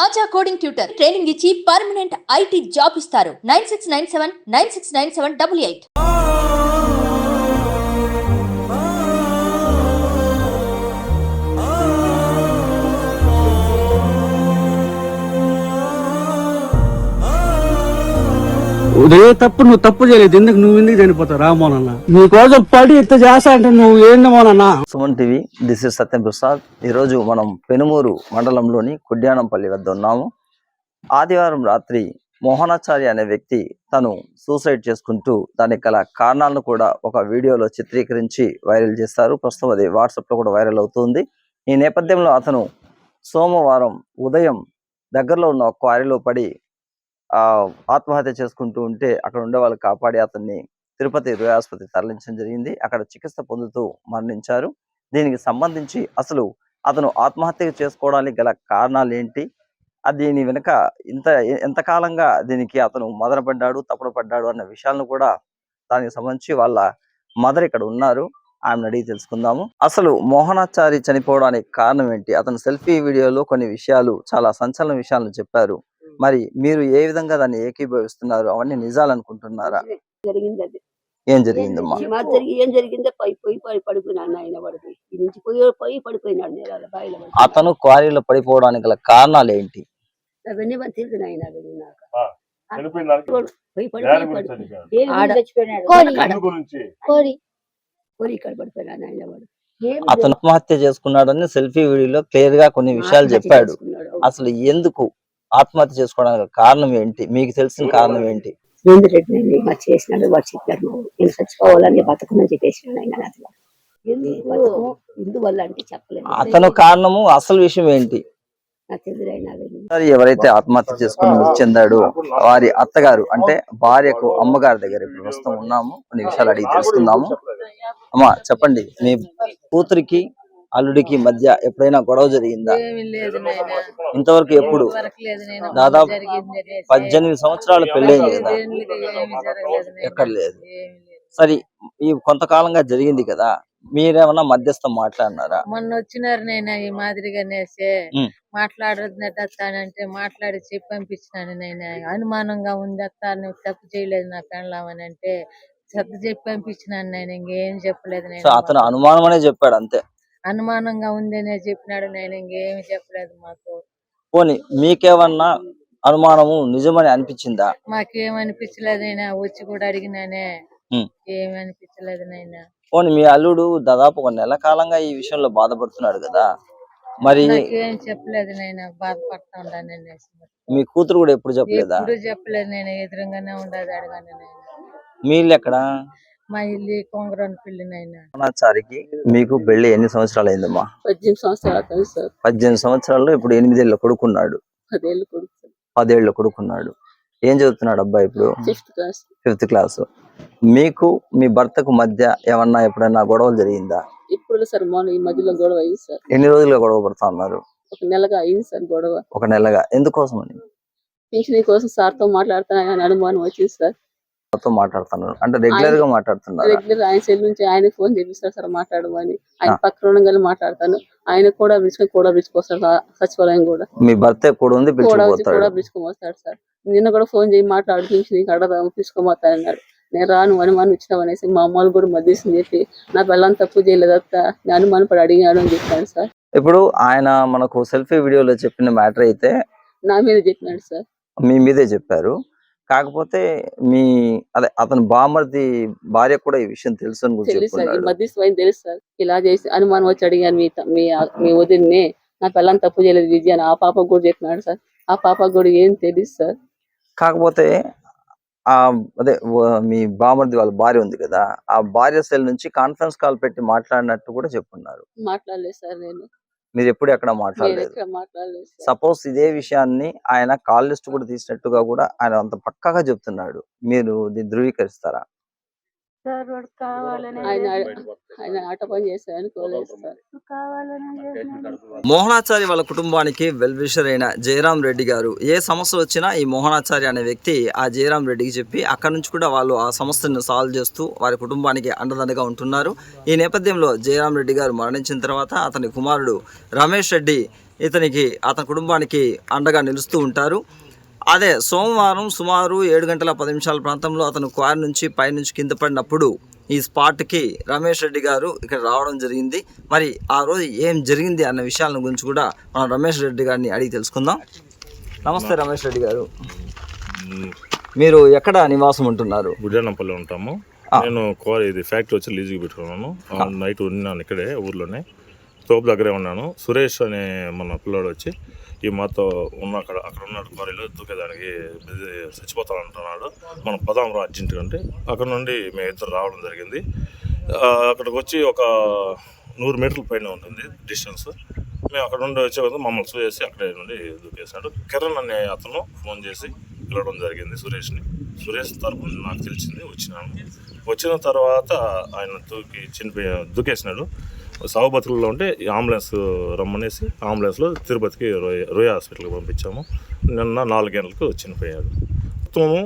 ఆచా coding tutor training ఇచ్చి permanent IT job ఇస్తారు. 9697969788. ఉదయం తప్పు నువ్వు తప్పు చేయలేదు, నువ్వు ఎందుకు చనిపోతావు రామోనన్న? నీకోసం పడి ఎత్త చేస్తా అంటే నువ్వు ఏంది మోనన్నా? సుమన్ టీవీ, దిస్ ఇస్ సత్యం ప్రసాద్. ఈరోజు మనం పెనుమూరు మండలంలోని కుడ్యానంపల్లి వద్ద ఉన్నాము. ఆదివారం రాత్రి మోహనాచారి అనే వ్యక్తి తను సూసైడ్ చేసుకుంటూ దానికి గల కారణాలను కూడా ఒక వీడియోలో చిత్రీకరించి వైరల్ చేస్తారు. ప్రస్తుతం అది వాట్సాప్ లో కూడా వైరల్ అవుతుంది. ఈ నేపథ్యంలో అతను సోమవారం ఉదయం దగ్గరలో ఉన్న ఒక క్వారీలో పడి ఆత్మహత్య చేసుకుంటూ ఉంటే అక్కడ ఉండే వాళ్ళు కాపాడి అతన్ని తిరుపతి రుయా ఆసుపత్రికి తరలించడం జరిగింది. అక్కడ చికిత్స పొందుతూ మరణించారు. దీనికి సంబంధించి అసలు అతను ఆత్మహత్య చేసుకోవడానికి గల కారణాలు ఏంటి, దీని వెనుక ఎంతకాలంగా దీనికి అతను మదనపడ్డాడు, తపన పడ్డాడు అన్న విషయాలను కూడా దానికి సంబంధించి వాళ్ళ మదర్ ఇక్కడ ఉన్నారు, ఆమెను అడిగి తెలుసుకుందాము. అసలు మోహనాచారి చనిపోవడానికి కారణం ఏంటి? అతను సెల్ఫీ వీడియోలో కొన్ని విషయాలు, చాలా సంచలన విషయాలను చెప్పారు. మరి మీరు ఏ విధంగా దాన్ని ఏకీభవిస్తున్నారు? అవన్నీ నిజాలు అనుకుంటున్నారా? ఏం జరిగిందమ్మా? ఏం జరిగిందో పడిపోయినాడు ఆయన పడిపోయి నుంచి పోయి పడిపోయినాడు నేల బాయిలో. అతను క్వారీలో పడిపోవడానికి గల కారణాలు ఏంటి? అవన్నీ తెలిసిన ఆయన ఇక్కడ పడిపోయినాడు ఆయన వాడు. అతను ఆత్మహత్య చేసుకున్నాడని సెల్ఫీ వీడియోలో క్లియర్ గా కొన్ని విషయాలు చెప్పాడు. అసలు ఎందుకు ఆత్మహత్య చేసుకోవడానికి కారణం ఏంటి? మీకు తెలిసిన కారణం ఏంటి? చేసినాడు వాడు చెప్పారు, నేను చచ్చిపోవాలని బతకమని చెప్పేసినాడు ఆయన. అసలు ఎందువల్ల అంటే చెప్పలేదు. అతను కారణము, అసలు విషయం ఏంటి? ఎవరైతే ఆత్మహత్య చేసుకుని మృతి చెందాడో వారి అత్తగారు అంటే భార్యకు అమ్మగారి దగ్గర ఇప్పుడు ప్రస్తుతం ఉన్నాము. కొన్ని విషయాలు అడిగి తెలుసుకుందాము. అమ్మా చెప్పండి, మీ కూతురికి అల్లుడికి మధ్య ఎప్పుడైనా గొడవ జరిగిందా? ఇంతవరకు ఎప్పుడు? దాదాపు 18 సంవత్సరాలు పెళ్ళైంది కదా, ఎక్కడ లేదు. సరే, ఈ కొంతకాలంగా జరిగింది కదా, మీరేమన్నా మధ్యస్థం మాట్లాడినారా? మొన్న వచ్చినారు నైనా ఈ మాదిరిగానేసే మాట్లాడదంటే మాట్లాడి చెప్పి పంపించినాను నైనా. అనుమానంగా ఉంది అత్త, నువ్వు తప్పు చేయలేదు నా పెళ్ళామని అంటే సర్ద చెప్పి పంపించినాను నేను, ఇంకేం చెప్పలేదు నేను. అతను అనుమానం అనే చెప్పాడు అంతే. అనుమానంగా ఉందనే చెప్పినాడు, నేను ఇంకేమి చెప్పలేదు. మాకు పోనీ మీకేమన్నా అనుమానము నిజమని అనిపించిందా? మాకేమనిపించలేదు నైనా, వచ్చి కూడా అడిగినానే, ఏమి అనిపించలేదు నైనా. పోనీ మీ అల్లుడు దాదాపు 1 నెల కాలంగా ఈ విషయంలో బాధపడుతున్నాడు కదా, మరి ఏం చెప్పలేదు నైనా, బాధపడతా ఉండాను. మీ కూతురు కూడా ఎప్పుడు చెప్పలేదా? ఎప్పుడు చెప్పలేదు నేను, ఎదురుగానే ఉండదు అడగాను నేను. మీ ఇల్లు ఎక్కడ? మా ఇల్లు కొంగరానిపల్లి నైనా. మోహనాచారికి మీకు పెళ్లి ఎన్ని సంవత్సరాలు అయిందమ్మా? 18 సంవత్సరాలు సార్. 18 సంవత్సరాల్లో ఇప్పుడు 8 ఏళ్ళ కొడుకున్నాడు. 10 ఏళ్ళ కొడుకున్నాడు. ఏం చదువుతున్నాడు అబ్బాయి ఇప్పుడు? 5th class. మీకు మీ భర్తకు మధ్య ఏమన్నా ఎప్పుడైనా గొడవలు జరిగిందా? ఇప్పుడు సార్ మొన్న ఈ మధ్యలో గొడవ అయింది సార్. ఎన్ని రోజులుగా గొడవ పడుతా ఉన్నారు? 1 నెలగా అయింది సార్ గొడవ. 1 నెలగా. ఎందుకోసం అని? పింఛనీ కోసం సార్తో మాట్లాడుతున్నా అనుమానం వచ్చింది సార్. మాట్లాడుతున్నారు అంటే రెగ్యులర్ గా మాట్లాడుతున్నారు? రెగ్యులర్ ఆయన సెల్ నుంచి ఆయన ఫోన్ చేపిస్తారు సార్ మాట్లాడమని. ఆయన పక్కన ఉండగానే మాట్లాడతాను. ఆయన కూడా పిలుచుకొస్తారు సచివాలయం కూడా. మీ భర్త కూడా ఉంది, పిలుచుకోమొస్తాడు సార్. నిన్న కూడా ఫోన్ చేయి మాట్లాడు, పింఛనీ అడదాము పిలుచుకోమొస్తానన్నాడు. నేను రాను, అనుమానం ఇచ్చినావు అనేసి మా అమ్మలు కూడా మధ్యస్థం చెప్పి నా పిల్లని తప్పు చేయలేదు అత్త, నేను అనుమానం పడి అడిగాడు అని చెప్పాను సార్. ఇప్పుడు ఆయన మనకు సెల్ఫీ వీడియోలో చెప్పిన మ్యాటర్ అయితే నా మీద చెప్పినాడు సార్. మీ మీదే చెప్పారు. కాకపోతే మీ అతను బామర్ది భార్య కూడా ఈ విషయం తెలుసు అని మధ్యస్థం తెలుసు సార్. ఇలా చేసి అనుమానం వచ్చి అడిగాను మీ వదిన్ని, నా పిల్లని తప్పు చేయలేదు విజయ అని ఆ పాపకు కూడా చెప్పినాడు సార్. ఆ పాపకు కూడా ఏం తెలుసు సార్. కాకపోతే మీ బామర్ది వాళ్ళ భార్య ఉంది కదా, ఆ భార్య సెల్ నుంచి కాన్ఫరెన్స్ కాల్ పెట్టి మాట్లాడినట్టు కూడా చెప్పున్నారు. మాట్లాడలేదు సార్ నేను. మీరు ఎప్పుడు ఎక్కడ మాట్లాడలేదు. సపోజ్ ఇదే విషయాన్ని ఆయన కాల్ లిస్ట్ కూడా తీసినట్టుగా కూడా ఆయన అంత పక్కాగా చెప్తున్నాడు, మీరు దీన్ని ధృవీకరిస్తారా? మోహనాచారి వాళ్ళ కుటుంబానికి వెల్ విషర్ అయిన జయరాం రెడ్డి గారు ఏ సమస్య వచ్చినా ఈ మోహనాచారి అనే వ్యక్తి ఆ జయరాం రెడ్డికి చెప్పి అక్కడ నుంచి కూడా వాళ్ళు ఆ సమస్యను సాల్వ్ చేస్తూ వారి కుటుంబానికి అండదండగా ఉంటున్నారు. ఈ నేపథ్యంలో జయరాం రెడ్డి గారు మరణించిన తర్వాత అతని కుమారుడు రమేష్ రెడ్డి ఇతనికి అతని కుటుంబానికి అండగా నిలుస్తూ ఉంటారు. అదే సోమవారం సుమారు 7:10 ప్రాంతంలో అతను కారు నుంచి పైనుంచి కింద పడినప్పుడు ఈ స్పాట్కి రమేష్ రెడ్డి గారు ఇక్కడ రావడం జరిగింది. మరి ఆ రోజు ఏం జరిగింది అన్న విషయాల గురించి కూడా మనం రమేష్ రెడ్డి గారిని అడిగి తెలుసుకుందాం. నమస్తే రమేష్ రెడ్డి గారు, మీరు ఎక్కడ నివాసం ఉంటున్నారు? గుడియానంపల్లి ఉంటాము. నేను ఇది ఫ్యాక్టరీ వచ్చి లీజుకి పెట్టుకున్నాను. నైట్ ఉన్నాను ఇక్కడే ఊర్లోనే, తోపు దగ్గరే ఉన్నాను. సురేష్ అనే మన పిల్లోడు వచ్చి ఈ మాతో అక్కడ ఉన్నాడు, క్వారీలో దూకేదానికి చచ్చిపోతానంటున్నాడు. మనం పదాం రా అర్జెంటుగా అంటే అక్కడ నుండి మేము ఇద్దరు రావడం జరిగింది. అక్కడికి వచ్చి ఒక 100 మీటర్ల పైన ఉంటుంది డిస్టెన్స్. మేము అక్కడ నుండి వచ్చే కదా మమ్మల్ని చూసేసి అక్కడే నుండి దూకేసాడు. కిరణ్ అనే అతను ఫోన్ చేసి పిలవడం జరిగింది సురేష్ని. సురేష్ తరపున నాకు తెలిసింది, వచ్చిన తర్వాత ఆయన దూకేసినాడు. సావుబతుల్లో ఉంటే అంబులెన్స్ రమ్మనేసి అంబులెన్స్లో తిరుపతికి రోయా హాస్పిటల్కి పంపించాము. నిన్న 4 గంటలకు చనిపోయాడు. మొత్తము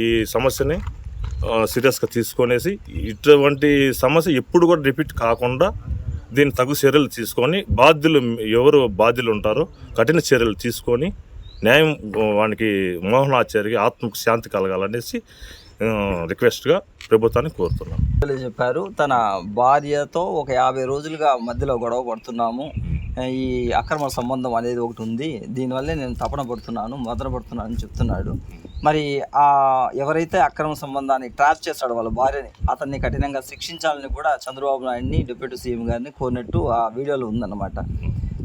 ఈ సమస్యని సీరియస్గా తీసుకొనేసి ఇటువంటి సమస్య ఎప్పుడు కూడా రిపీట్ కాకుండా దీన్ని తగు చర్యలు తీసుకొని ఎవరు బాధ్యులు ఉంటారో కఠిన చర్యలు తీసుకొని న్యాయం వానికి మోహనాచారికి ఆత్మకు శాంతి కలగాలనేసి రిక్వెస్ట్గా ప్రభుత్వాన్ని కోరుతున్నాను. చెప్పారు తన భార్యతో ఒక 50 రోజులుగా మధ్యలో గొడవ పడుతున్నాము, ఈ అక్రమ సంబంధం అనేది ఒకటి ఉంది, దీనివల్లే నేను తపన పడుతున్నాను, మదన పడుతున్నాను అని చెప్తున్నాడు. మరి ఎవరైతే అక్రమ సంబంధాన్ని ట్రాప్ చేశాడో వాళ్ళ భార్యని, అతన్ని కఠినంగా శిక్షించాలని కూడా చంద్రబాబు నాయుడిని డిప్యూటీ సీఎం గారిని కోరినట్టు ఆ వీడియోలో ఉందన్నమాట.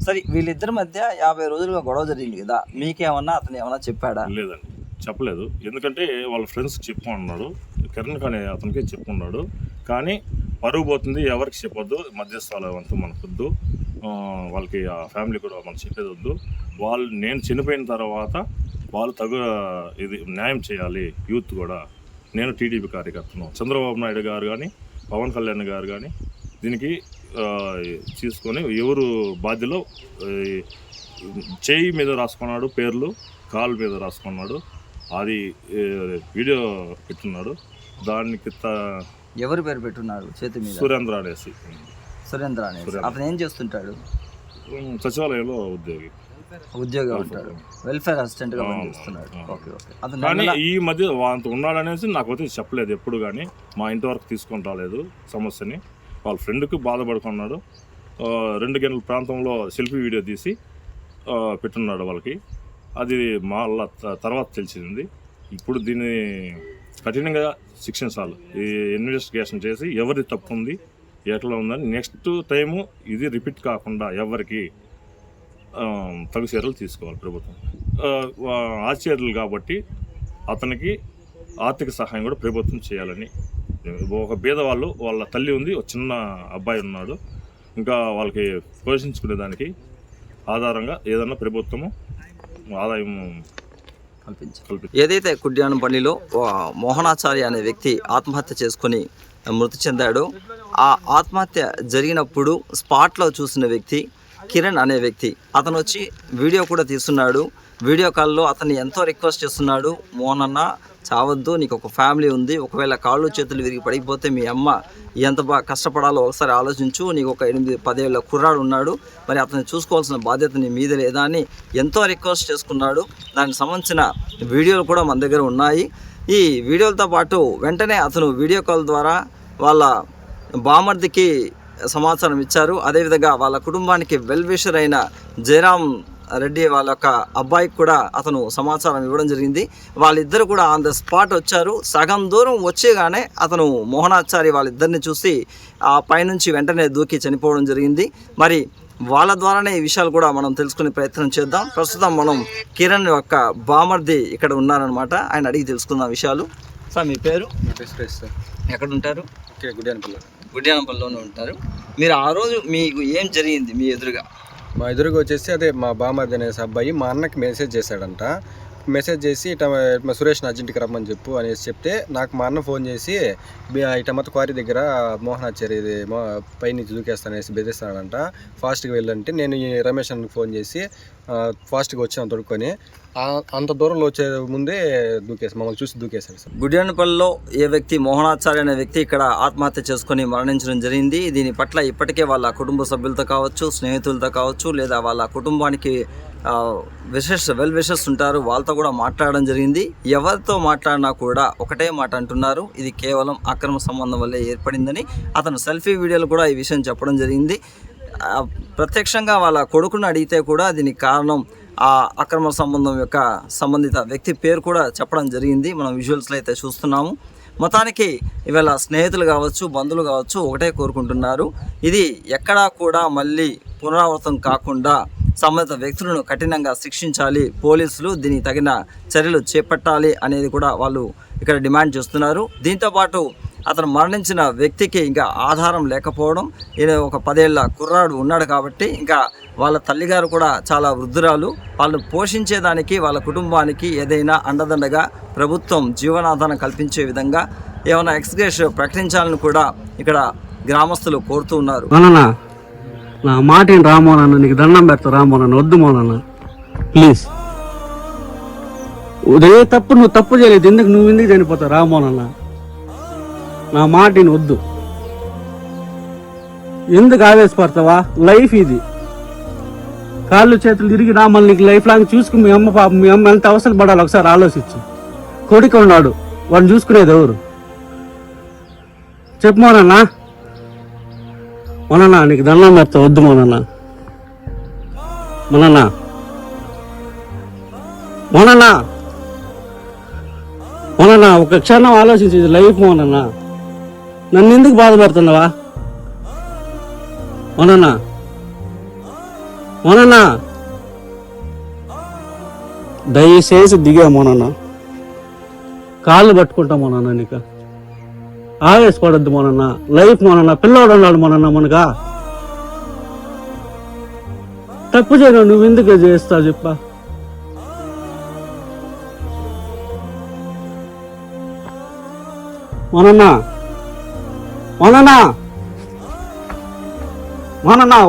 సరే, వీళ్ళిద్దరి మధ్య 50 రోజులుగా గొడవ జరిగింది కదా, మీకేమన్నా అతను ఏమన్నా చెప్పాడా? లేదండి, చెప్పలేదు. ఎందుకంటే వాళ్ళ ఫ్రెండ్స్కి చెప్పుకున్నాడు, కిరణ్ అనే అతనికి చెప్పుకున్నాడు. కానీ పరుగు పోతుంది, ఎవరికి చెప్పొద్దు, మధ్యస్థాలు అంతా మనకొద్దు, వాళ్ళకి ఆ ఫ్యామిలీ కూడా మనం చెప్పేది వద్దు. నేను చనిపోయిన తర్వాత వాళ్ళు ఇది న్యాయం చేయాలి. యూత్ కూడా, నేను టీడీపీ కార్యకర్తను, చంద్రబాబు నాయుడు గారు కానీ పవన్ కళ్యాణ్ గారు కానీ దీనికి తీసుకొని ఎవరు బాధ్యులో చేయి మీద రాసుకున్నాడు, పేర్లు కాలు మీద రాసుకున్నాడు, అది వీడియో పెట్టున్నాడు. దానికి ఎవరు పేరు పెట్టున్నాడు చేతి మీద? సురేంద్ర అనేసి. సురేంద్ర అనేసి అతను ఏం చేస్తుంటాడు? సచివాలయంలో ఉద్యోగం ఉంటాడు, వెల్ఫేర్ అసిస్టెంట్ గా పనిచేస్తున్నాడు. కానీ ఈ మధ్య అంత ఉన్నాడనేసి నాకు అయితే చెప్పలేదు ఎప్పుడు, కానీ మా ఇంటి వరకు తీసుకొని రాలేదు సమస్యని. వాళ్ళ ఫ్రెండ్కి బాధపడుకున్నాడు. 2 గంటల ప్రాంతంలో సెల్ఫీ వీడియో తీసి పెట్టున్నాడు వాళ్ళకి. అది మళ్ళా తర్వాత తెలిసింది. ఇప్పుడు దీన్ని కఠినంగా శిక్షించాలి, ఈ ఇన్వెస్టిగేషన్ చేసి ఎవరి తప్పు ఉంది ఎట్లా ఉందని నెక్స్ట్ టైము ఇది రిపీట్ కాకుండా ఎవరికి తగు చర్యలు తీసుకోవాలి ప్రభుత్వం. ఆశ్చర్యాలు కాబట్టి అతనికి ఆర్థిక సహాయం కూడా ప్రభుత్వం చేయాలని. ఒక పేదవాళ్ళు, వాళ్ళ తల్లి ఉంది, ఒక చిన్న అబ్బాయి ఉన్నాడు, ఇంకా వాళ్ళకి పోషించుకునేదానికి ఆధారంగా ఏదన్నా ప్రభుత్వము ఆదాయం కల్పించాలి. ఏదైతే కుడ్యానంపల్లిలో మోహనాచారి అనే వ్యక్తి ఆత్మహత్య చేసుకుని మృతి చెందాడో, ఆ ఆత్మహత్య జరిగినప్పుడు స్పాట్లో చూసిన వ్యక్తి కిరణ్ అనే వ్యక్తి, అతను వచ్చి వీడియో కూడా తీస్తున్నాడు. వీడియో కాల్లో అతన్ని ఎంతో రిక్వెస్ట్ చేస్తున్నాడు, మోహన్ అన్న చావద్దు, నీకు ఒక ఫ్యామిలీ ఉంది, ఒకవేళ కాళ్ళు చేతులు విరిగి పడిపోతే మీ అమ్మ ఎంత బాగా కష్టపడాలో ఒకసారి ఆలోచించు, నీకు ఒక 8-10 ఏళ్ళ కుర్రాడు ఉన్నాడు, మరి అతన్ని చూసుకోవాల్సిన బాధ్యత నీ మీద లేదా అని ఎంతో రిక్వెస్ట్ చేసుకున్నాడు. దానికి సంబంధించిన వీడియోలు కూడా మన దగ్గర ఉన్నాయి. ఈ వీడియోలతో పాటు వెంటనే అతను వీడియో కాల్ ద్వారా వాళ్ళ బామర్దికి సమాచారం ఇచ్చారు. అదేవిధంగా వాళ్ళ కుటుంబానికి వెల్ విషర్ అయిన జయరాం రెడ్డి వాళ్ళ యొక్క అబ్బాయికి కూడా అతను సమాచారం ఇవ్వడం జరిగింది. వాళ్ళిద్దరు కూడా ఆన్ ద స్పాట్ వచ్చారు. సగం దూరం వచ్చేగానే అతను మోహనాచారి వాళ్ళిద్దరిని చూసి ఆ పైనుంచి వెంటనే దూకి చనిపోవడం జరిగింది. మరి వాళ్ళ ద్వారానే ఈ విషయాలు కూడా మనం తెలుసుకునే ప్రయత్నం చేద్దాం. ప్రస్తుతం మనం కిరణ్ యొక్క బామర్ది ఇక్కడ ఉన్నారనమాట, ఆయన అడిగి తెలుసుకుందాం విషయాలు. సార్, మీ పేరు? సార్. ఎక్కడ ఉంటారు? గుడియానంపల్లిలోనే ఉంటారు. మీరు ఆ రోజు మీకు ఏం జరిగింది మీ ఎదురుగా? మా ఎదురుగా వచ్చేసి అదే మా బామర్ది అనేసి అబ్బాయి మా అన్నకి మెసేజ్ చేశాడంట, మెసేజ్ చేసి ఇట మా సురేష్ అర్జెంట్కి రమ్మని చెప్పు అనేసి చెప్తే నాకు మా అన్న ఫోన్ చేసి ఇట మొత్తం క్వారీ దగ్గర మోహనాచారి ఇది పైనుంచి దూకేస్తానేసి బెదిరిస్తానంట, ఫాస్ట్గా వెళ్ళంటే నేను ఈ రమేష్ అన్నకి ఫోన్ చేసి ఫాస్ట్గా వచ్చాను తొడుక్కొని, అంత దూరంలో వచ్చే ముందే మమ్మల్ని చూసి దూకేశారు సార్. గుడియానపల్లిలో ఏ వ్యక్తి మోహనాచారి అనే వ్యక్తి ఇక్కడ ఆత్మహత్య చేసుకొని మరణించడం జరిగింది. దీని పట్ల ఇప్పటికే వాళ్ళ కుటుంబ సభ్యులతో కావచ్చు, స్నేహితులతో కావచ్చు, లేదా వాళ్ళ కుటుంబానికి వెల్ విషెస్ ఉంటారు, వాళ్ళతో కూడా మాట్లాడడం జరిగింది. ఎవరితో మాట్లాడినా కూడా ఒకటే మాట అంటున్నారు, ఇది కేవలం అక్రమ సంబంధం వల్లే ఏర్పడిందని. అతను సెల్ఫీ వీడియోలు కూడా ఈ విషయం చెప్పడం జరిగింది. ప్రత్యక్షంగా వాళ్ళ కొడుకును అడిగితే కూడా దీనికి కారణం ఆ అక్రమ సంబంధం యొక్క సంబంధిత వ్యక్తి పేరు కూడా చెప్పడం జరిగింది. మనం విజువల్స్లో అయితే చూస్తున్నాము. మొత్తానికి ఇవాళ స్నేహితులు కావచ్చు, బంధువులు కావచ్చు ఒకటే కోరుకుంటున్నారు, ఇది ఎక్కడా కూడా మళ్ళీ పునరావృతం కాకుండా సంబంధిత వ్యక్తులను కఠినంగా శిక్షించాలి, పోలీసులు దీనికి తగిన చర్యలు చేపట్టాలి అనేది కూడా వాళ్ళు ఇక్కడ డిమాండ్ చేస్తున్నారు. దీంతోపాటు అతను మరణించిన వ్యక్తికి ఇంకా ఆధారం లేకపోవడం, ఈయన ఒక 10 ఏళ్ల కుర్రాడు ఉన్నాడు కాబట్టి ఇంకా వాళ్ళ తల్లిగారు కూడా చాలా వృద్ధురాలు, వాళ్ళు పోషించేదానికి వాళ్ళ కుటుంబానికి ఏదైనా అండదండగా ప్రభుత్వం జీవనాధారం కల్పించే విధంగా ఏమైనా ఎక్స్గ్రేషియో ప్రకటించాలని కూడా ఇక్కడ గ్రామస్తులు కోరుతూ ఉన్నారు. నా మాట ఏంటి రామోనన్న, నీకు దండం పెడతా రామోనన్న, వద్దు మోనన్న ప్లీజ్. ఉదయం తప్పు నువ్వు తప్పు చేయలేదు, నువ్వు ఎందుకు చనిపోతావు రామోనన్న, నా మాటని వద్దు. ఎందుకు ఆవేశపడతావా? లైఫ్ ఇది, కాళ్ళు చేతులు తిరిగి రా, మళ్ళీ నీకు లైఫ్ లాంగ్ చూసుకుని మీ అమ్మ పాప మీ అమ్మ ఎంత అవసరం పడాలి ఒకసారి ఆలోచించు. కొడుకు ఉన్నాడు, వాడిని చూసుకునేది ఎవరు చెప్పు మోనన్నా. మొన్న నీకు దండం పెడతా, వద్దు మొన్న మొన్న మొన్న ఒక క్షణం ఆలోచించి లైఫ్ మొన్న నన్ను ఎందుకు బాధపడుతున్నావా? మొన్న దయచేసి దిగా మొన్న కాళ్ళు పట్టుకుంటా మొన్న, నీకు ఆవేశపడద్దు మొన్న, లైఫ్ మొన్న పిల్లోడు ఉన్నాడు మొన్న, మనగా తప్పు చేయను, నువ్వు ఎందుకు చేస్తావు చెప్పా? మొన్న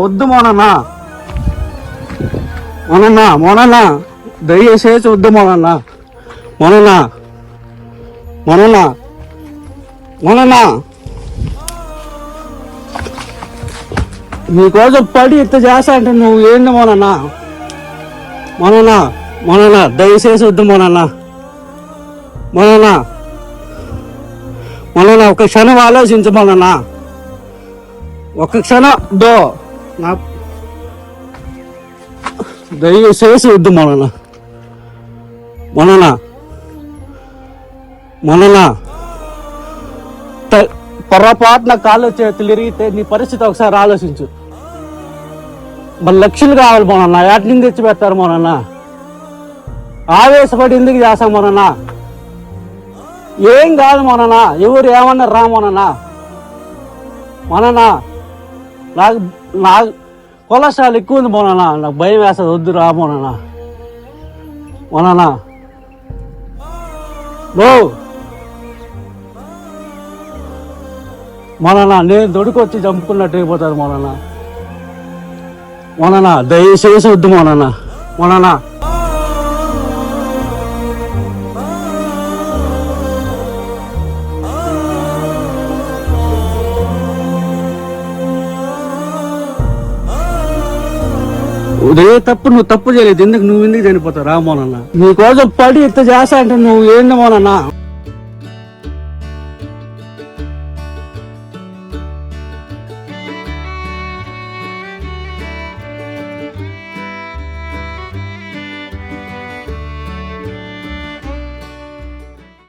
వద్దు మొన్న దయచేసి వద్దు మొన్న నీకోసం పడి ఇంత చేస్తా అంటే నువ్వు ఏంది మొన్న దయచేసి వద్దు మొన్న ఒక క్షణం ఆలోచించు ఒక క్షణం నా దయచేసి వద్దు మొన్న పొరపాటున కాళ్ళు చేతులు ఇరిగితే నీ పరిస్థితి ఒకసారి ఆలోచించు. మరి లక్షలు కావాలి మొన్న, ఎటు నుంచి తెచ్చి పెడతారు మొన్న? ఆవేశపడి ఎందుకు చేస్తాం మొన్న? ఏం కాదు మొన్న, ఎవరు ఏమన్నారు రా మొన్న నాకు కొలెస్ట్రాల్ ఎక్కువ ఉంది మొన్న, నాకు భయం వేస్తుంది, వద్దు రా మొన్న మొన్న నేను దొడుకొచ్చి చంపుకున్నట్టు అయిపోతారు మొన్న దయచేసి వద్దు మొన్న ఉదయం తప్పు నువ్వు తప్పు చేయలేదు, నువ్వు ఎందుకు చనిపోతావు రామోనన్న? నీకోసం పడి ఇంత చేస్తా అంటే నువ్వు ఏంది మొన్న?